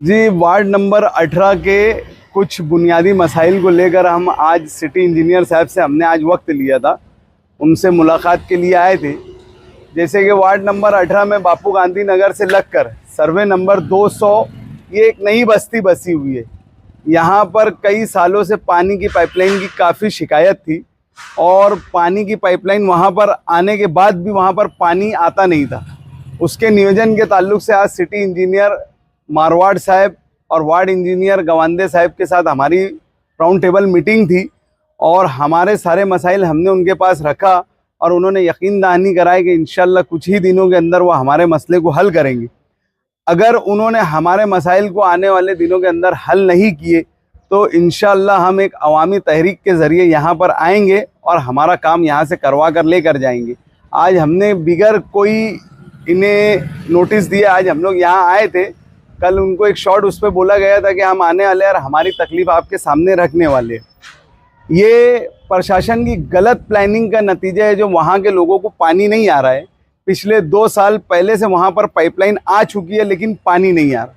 जी, ward number 18 के कुछ बुनियादी मसाइल को लेकर हम आज सिटी इंजीनियर साहब से हमने आज वक्त लिया था, उनसे मुलाकात के लिए आए थे। जैसे कि वार्ड नंबर 18 में बापू गांधी नगर से लगकर सर्वे नंबर 200 ये एक नई बस्ती बसी हुई है। यहाँ पर कई सालों से पानी की पाइपलाइन की काफ़ी शिकायत थी और पानी की पाइपलाइन वहाँ पर आने के बाद भी वहाँ पर पानी आता नहीं था। उसके नियोजन के ताल्लुक से आज सिटी इंजीनियर मारवाड़ साहब और वार्ड इंजीनियर गवांदे साहब के साथ हमारी राउंड टेबल मीटिंग थी और हमारे सारे मसाइल हमने उनके पास रखा और उन्होंने यकीन दहानी कराया कि इंशाल्लाह कुछ ही दिनों के अंदर वो हमारे मसले को हल करेंगे। अगर उन्होंने हमारे मसाइल को आने वाले दिनों के अंदर हल नहीं किए तो इंशाल्लाह हम एक अवामी तहरीक के ज़रिए यहाँ पर आएंगे और हमारा काम यहाँ से करवा कर लेकर जाएंगे। आज हमने बिगर कोई इन्हें नोटिस दिए आज हम लोग यहाँ आए थे। कल उनको एक शॉट उस पर बोला गया था कि हम आने वाले और हमारी तकलीफ आपके सामने रखने वाले। ये प्रशासन की गलत प्लानिंग का नतीजा है जो वहाँ के लोगों को पानी नहीं आ रहा है। पिछले 2 साल पहले से वहाँ पर पाइपलाइन आ चुकी है लेकिन पानी नहीं आ रहा।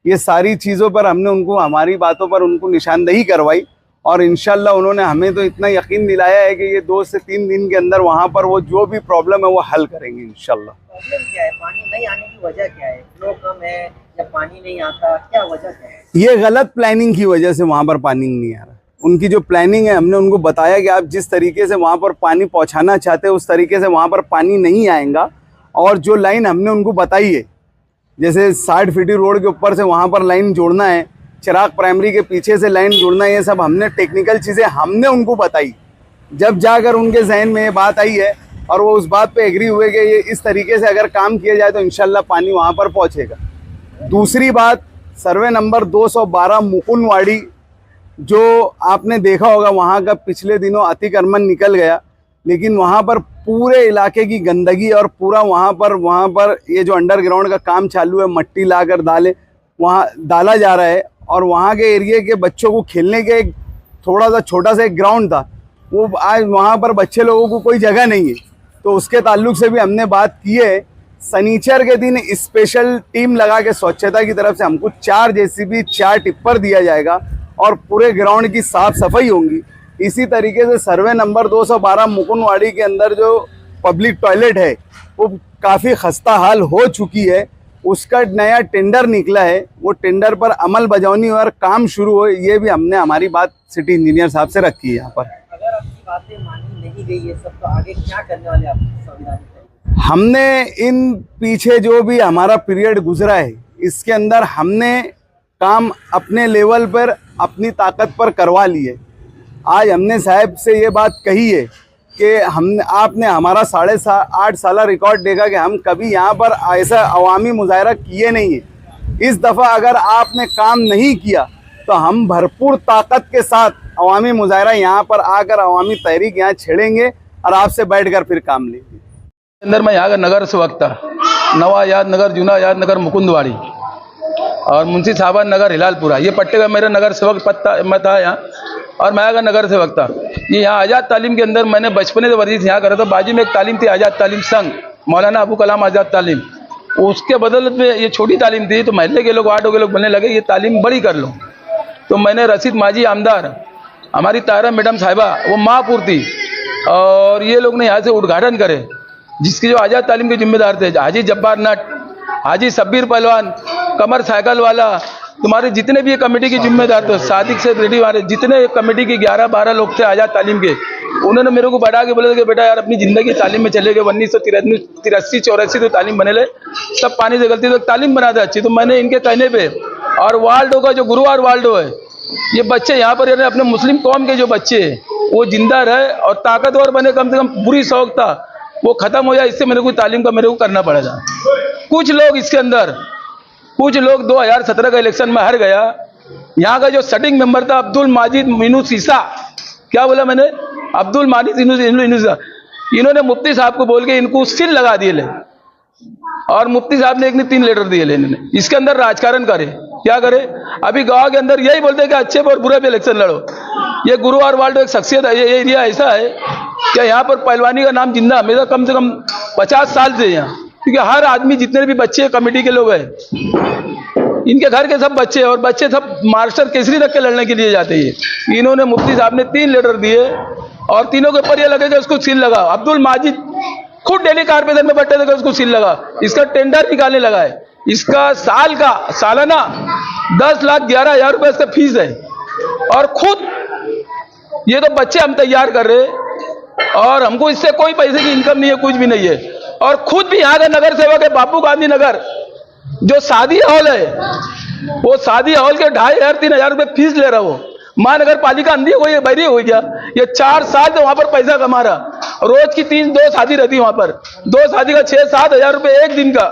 ये सारी चीज़ों पर हमने उनको हमारी बातों पर उनको निशानदेही करवाई और इंशाल्लाह उन्होंने हमें तो इतना यकीन दिलाया है कि ये 2 से 3 दिन के अंदर वहाँ पर वो जो भी प्रॉब्लम है वो हल करेंगे इंशाल्लाह। प्रॉब्लम क्या है? पानी नहीं आने की वजह क्या है? फ्लो कम है या पानी नहीं आता, क्या वजह क्या है? ये गलत प्लानिंग की वजह से वहाँ पर पानी नहीं आ रहा। उनकी जो प्लानिंग है हमने उनको बताया कि आप जिस तरीके से वहाँ पर पानी पहुँचाना चाहते हैं उस तरीके से वहाँ पर पानी नहीं आएगा। और जो लाइन हमने उनको बताई है जैसे 60 फीटी रोड के ऊपर से वहाँ पर लाइन जोड़ना है, चिराग प्राइमरी के पीछे से लाइन जोड़ना है, ये सब हमने टेक्निकल चीज़ें हमने उनको बताई। जब जाकर उनके जहन में ये बात आई है और वो उस बात पे एग्री हुए कि ये इस तरीके से अगर काम किया जाए तो इंशाल्लाह पानी वहाँ पर पहुँचेगा। दूसरी बात, सर्वे नंबर 212 मुकुंदवाड़ी जो आपने देखा होगा वहाँ का पिछले दिनों अतिक्रमण निकल गया, लेकिन वहाँ पर पूरे इलाके की गंदगी और पूरा वहाँ पर ये जो अंडरग्राउंड का काम चालू है, मट्टी लाकर वहाँ डाला जा रहा है और वहाँ के एरिया के बच्चों को खेलने के एक थोड़ा सा छोटा सा एक ग्राउंड था, वो आज वहाँ पर बच्चे लोगों को कोई जगह नहीं है। तो उसके ताल्लुक से भी हमने बात की है। शनिचर के दिन स्पेशल टीम लगा के स्वच्छता की तरफ से हमको 4 JCB 4 टिप्पर दिया जाएगा और पूरे ग्राउंड की साफ सफाई होंगी। इसी तरीके से सर्वे नंबर 212 मुकुंदवाड़ी के अंदर जो पब्लिक टॉयलेट है वो काफ़ी खस्ता हाल हो चुकी है, उसका नया टेंडर निकला है, वो टेंडर पर अमल बजावनी और काम शुरू हो, ये भी हमने हमारी बात सिटी इंजीनियर साहब से रखी है। यहाँ पर अगर आपकी बातें मानी नहीं गई ये सब तो आगे क्या करने वाले आप संविधान? हमने इन पीछे जो भी हमारा पीरियड गुजरा है इसके अंदर हमने काम अपने लेवल पर अपनी ताकत पर करवा ली है। आज हमने साहब से ये बात कही है कि आपने हमारा 8.5 साल रिकॉर्ड देखा कि हम कभी यहाँ पर ऐसा अवामी मुजाहरा किए नहीं है। इस दफ़ा अगर आपने काम नहीं किया तो हम भरपूर ताकत के साथ अवामी मुजाहरा यहाँ पर आकर अवामी तहरीक यहाँ छेड़ेंगे और आपसे बैठकर फिर काम लेंगे। अंदर मैं यहाँ का नगर सेवक था, नवा याद नगर, जूना याद नगर, मुकुंदवाड़ी और मुंशी साहबान नगर, हिलालपुरा। ये पट्टे का मेरा नगर सेवक पद मैं था यहाँ और मैं यहाँ का नगर सेवक था। ये यहाँ आज़ाद तालीम के अंदर मैंने बचपन से वर्जिश यहाँ करा था। बाजू में एक तालीम थी आज़ाद तालीम संघ, मौलाना अबू कलाम आज़ाद तालीम, उसके बदौलत में ये छोटी तालीम थी तो महल्ले के लोग, वार्डों के लोग बोलने लगे ये तालीम बड़ी कर लो। तो मैंने रशीद माजी आमदार, हमारी तारा मैडम साहिबा वो महापुर थी और ये लोग ने यहाँ से उद्घाटन करे, जिसकी जो आज़ाद तालीम के जिम्मेदार थे हाजी जब्बार नट, हाजी सब्बीर पहलवान, कमर साइकिल वाला, तुम्हारे जितने भी ये कमेटी के जिम्मेदार थे, सादिक से रेडी वाले जितने कमेटी के 11-12 लोग थे आज़ाद तालीम के, उन्होंने मेरे को बढ़ा के बोला कि बेटा यार अपनी ज़िंदगी तालीम में चले गए, 1983-84 तो तालीम बने ले, सब पानी से गलती तो तालीम बना दे अच्छी। तो मैंने इनके कहने पे और वाल्डो का जो गुरुवार वाल्डो है, ये बच्चे यहाँ पर अपने मुस्लिम कौम के जो बच्चे वो जिंदा रहे और ताकतवर बने, कम से कम बुरी शौक था वो खत्म हो जाए, इससे मेरे को तालीम का मेरे को करना पड़ेगा। कुछ लोग इसके अंदर, कुछ लोग 2017 का इलेक्शन में हार गया। यहाँ का जो सेटिंग मेंबर था अब्दुल माजिद मीनू सीसा, क्या बोला मैंने, अब्दुल माजिद मीनू सीसा, इन्होंने मुफ्ती साहब को बोल के इनको सील लगा दिए ले और मुफ्ती साहब ने 1 ने 3 लेटर दिए ले। इन्होंने इसके अंदर राजकारण करे, क्या करे, अभी गांव के अंदर यही बोलते हैं कि अच्छे पर बुरे पे इलेक्शन लड़ो। ये गुरु और वाल्डो एक शख्सियत है, ये एरिया ऐसा है कि यहाँ पर पहलवानी का नाम जिंदा हमेशा कम से कम 50 साल से यहाँ, क्योंकि हर आदमी जितने भी बच्चे कमेटी के लोग हैं इनके घर के सब बच्चे और बच्चे सब मास्टर केसरी तक के लड़ने के लिए जाते हैं। इन्होंने मुफ्ती साहब ने 3 लेटर दिए और तीनों के ऊपर ये लगेगा उसको सील लगा। अब्दुल माजिद खुद डेली कारपोरेशन में बैठे थे, उसको सील लगा। इसका टेंडर निकालने लगा है। इसका सालाना 10,11,000 रुपए इसका फीस है और खुद ये तो बच्चे हम तैयार कर रहे और हमको इससे कोई पैसे की इनकम नहीं है, कुछ भी नहीं है। और खुद भी यहाँ का नगर सेवक है बाबू गांधी नगर, जो शादी हॉल है, वो शादी हॉल के 2,500-3,000 रुपए फीस ले रहा। वो महानगर पालिका अंधी हो गई, बहरी हो गया। ये 4 साल से वहां पर पैसा कमा रहा। रोज की 3-2 शादी रहती है वहां पर, 2 शादी का 6-7 हजार रुपए एक दिन का,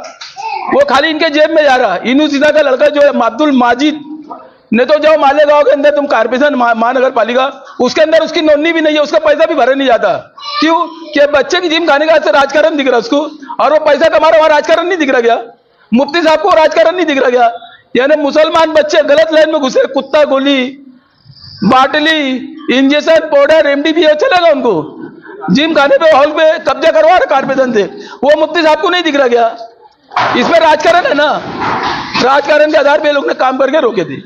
वो खाली इनके जेब में जा रहा। इनू सीधा का लड़का जो है अब्दुल माजिद ने तो जाओ मालेगांव के अंदर तुम कारपोरेशन महानगर पालिका, उसके अंदर उसकी नोटनी भी नहीं है, उसका पैसा भी भरे नहीं जाता। क्यों? कि बच्चे की जिम खाने का ऐसे राजकारण दिख रहा उसको, और वो पैसा कमा रहा, वहां राजकारण नहीं दिख रहा गया। मुफ्ती साहब को राजकारण नहीं दिख रहा गया। यानी मुसलमान बच्चे गलत लाइन में घुसे, कुत्ता गोली, बाटली, इंजेक्शन, पाउडर, एमडीपीओ चलेगा उनको। जिम खाने पे हॉल पे कब्जा करवा रहा कारपोरेशन से, वो मुफ्ती साहब को नहीं दिख रहा गया। इसमें राजकारण है ना, राजकारण के आधार पे लोग ने काम करके रोके थे।